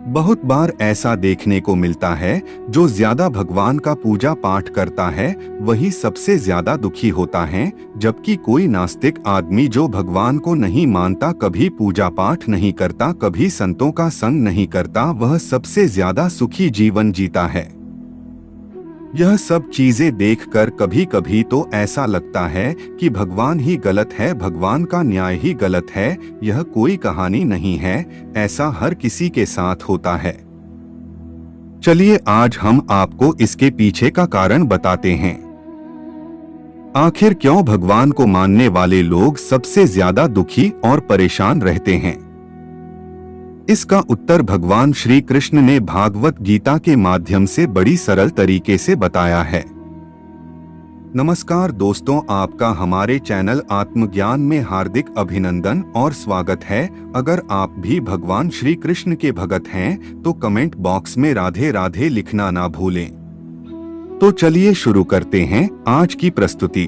बहुत बार ऐसा देखने को मिलता है, जो ज्यादा भगवान का पूजा पाठ करता है वही सबसे ज्यादा दुखी होता है, जबकि कोई नास्तिक आदमी जो भगवान को नहीं मानता, कभी पूजा पाठ नहीं करता, कभी संतों का संग नहीं करता, वह सबसे ज्यादा सुखी जीवन जीता है। यह सब चीजें देखकर कभी कभी तो ऐसा लगता है कि भगवान ही गलत है, भगवान का न्याय ही गलत है। यह कोई कहानी नहीं है, ऐसा हर किसी के साथ होता है। चलिए आज हम आपको इसके पीछे का कारण बताते हैं। आखिर क्यों भगवान को मानने वाले लोग सबसे ज्यादा दुखी और परेशान रहते हैं? इसका उत्तर भगवान श्री कृष्ण ने भागवत गीता के माध्यम से बड़ी सरल तरीके से बताया है। नमस्कार दोस्तों, आपका हमारे चैनल आत्मज्ञान में हार्दिक अभिनंदन और स्वागत है। अगर आप भी भगवान श्री कृष्ण के भगत हैं तो कमेंट बॉक्स में राधे राधे लिखना ना भूलें। तो चलिए शुरू करते हैं आज की प्रस्तुति।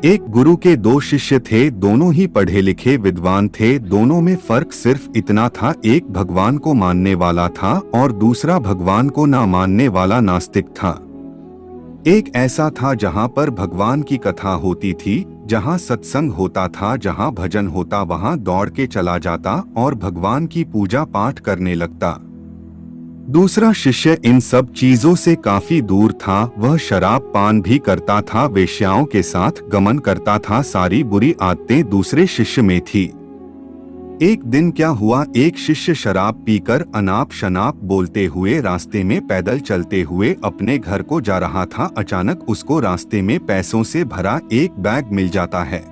एक गुरु के दो शिष्य थे, दोनों ही पढ़े लिखे विद्वान थे। दोनों में फर्क सिर्फ इतना था, एक भगवान को मानने वाला था और दूसरा भगवान को ना मानने वाला नास्तिक था। एक ऐसा था जहाँ पर भगवान की कथा होती थी, जहाँ सत्संग होता था, जहाँ भजन होता, वहाँ दौड़ के चला जाता और भगवान की पूजा पाठ करने लगता। दूसरा शिष्य इन सब चीजों से काफी दूर था। वह शराब पान भी करता था, वेश्याओं के साथ गमन करता था, सारी बुरी आदतें दूसरे शिष्य में थी। एक दिन क्या हुआ, एक शिष्य शराब पीकर अनाप शनाप बोलते हुए रास्ते में पैदल चलते हुए अपने घर को जा रहा था। अचानक उसको रास्ते में पैसों से भरा एक बैग मिल जाता है।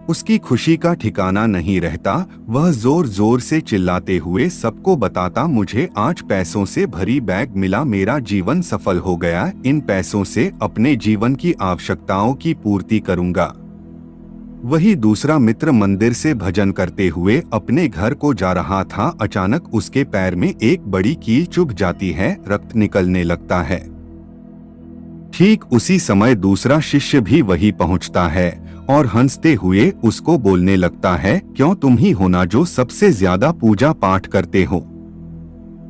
उसकी खुशी का ठिकाना नहीं रहता। वह जोर जोर से चिल्लाते हुए सबको बताता, मुझे आज पैसों से भरी बैग मिला, मेरा जीवन सफल हो गया, इन पैसों से अपने जीवन की आवश्यकताओं की पूर्ति करूंगा। वही दूसरा मित्र मंदिर से भजन करते हुए अपने घर को जा रहा था। अचानक उसके पैर में एक बड़ी कील चुभ जाती है, रक्त निकलने लगता है। ठीक उसी समय दूसरा शिष्य भी वही पहुंचता है और हंसते हुए उसको बोलने लगता है, क्यों तुम ही हो ना जो सबसे ज्यादा पूजा पाठ करते हो,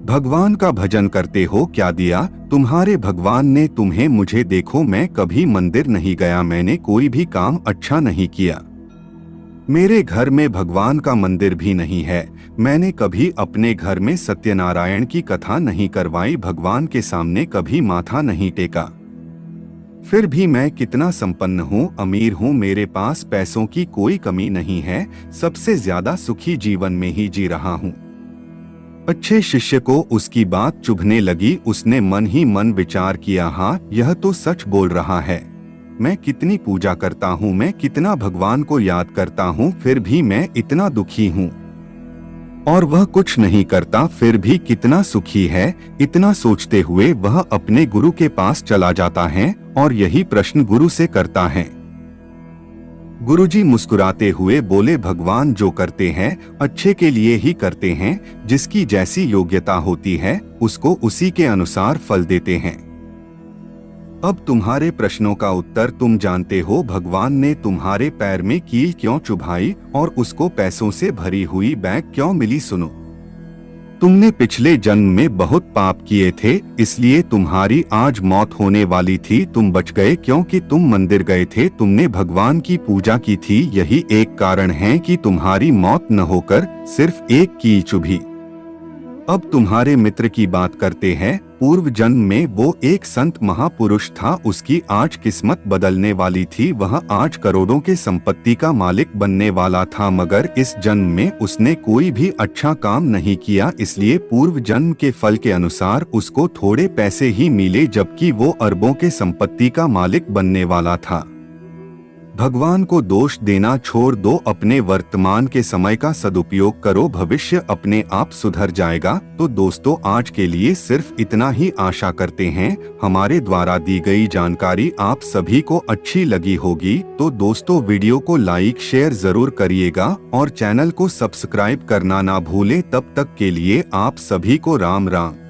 भगवान का भजन करते हो, क्या दिया तुम्हारे भगवान ने तुम्हें? मुझे देखो, मैं कभी मंदिर नहीं गया, मैंने कोई भी काम अच्छा नहीं किया, मेरे घर में भगवान का मंदिर भी नहीं है, मैंने कभी अपने घर में सत्यनारायण की कथा नहीं करवाई, भगवान के सामने कभी माथा नहीं टेका, फिर भी मैं कितना संपन्न हूँ, अमीर हूँ, मेरे पास पैसों की कोई कमी नहीं है, सबसे ज्यादा सुखी जीवन में ही जी रहा हूँ। अच्छे शिष्य को उसकी बात चुभने लगी। उसने मन ही मन विचार किया, हाँ यह तो सच बोल रहा है, मैं कितनी पूजा करता हूँ, मैं कितना भगवान को याद करता हूँ, फिर भी मैं इतना दुखी हूँ, और वह कुछ नहीं करता फिर भी कितना सुखी है। इतना सोचते हुए वह अपने गुरु के पास चला जाता है और यही प्रश्न गुरु से करता है। गुरुजी मुस्कुराते हुए बोले, भगवान जो करते हैं अच्छे के लिए ही करते हैं, जिसकी जैसी योग्यता होती है उसको उसी के अनुसार फल देते हैं। अब तुम्हारे प्रश्नों का उत्तर तुम जानते हो, भगवान ने तुम्हारे पैर में कील क्यों चुभाई और उसको पैसों से भरी हुई बैग क्यों मिली? सुनो, तुमने पिछले जन्म में बहुत पाप किए थे, इसलिए तुम्हारी आज मौत होने वाली थी, तुम बच गए क्योंकि तुम मंदिर गए थे, तुमने भगवान की पूजा की थी, यही एक कारण है कि तुम्हारी मौत न होकर सिर्फ एक कील चुभी। अब तुम्हारे मित्र की बात करते हैं। पूर्व जन्म में वो एक संत महापुरुष था, उसकी आज किस्मत बदलने वाली थी, वह आज करोड़ों के संपत्ति का मालिक बनने वाला था, मगर इस जन्म में उसने कोई भी अच्छा काम नहीं किया, इसलिए पूर्व जन्म के फल के अनुसार उसको थोड़े पैसे ही मिले, जबकि वो अरबों के संपत्ति का मालिक बनने वाला था। भगवान को दोष देना छोड़ दो, अपने वर्तमान के समय का सदुपयोग करो, भविष्य अपने आप सुधर जाएगा। तो दोस्तों आज के लिए सिर्फ इतना ही आशा करते हैं। हमारे द्वारा दी गई जानकारी आप सभी को अच्छी लगी होगी, तो दोस्तों वीडियो को लाइक शेयर जरूर करिएगा और चैनल को सब्सक्राइब करना ना भूलें। तब तक के लिए आप सभी को राम राम।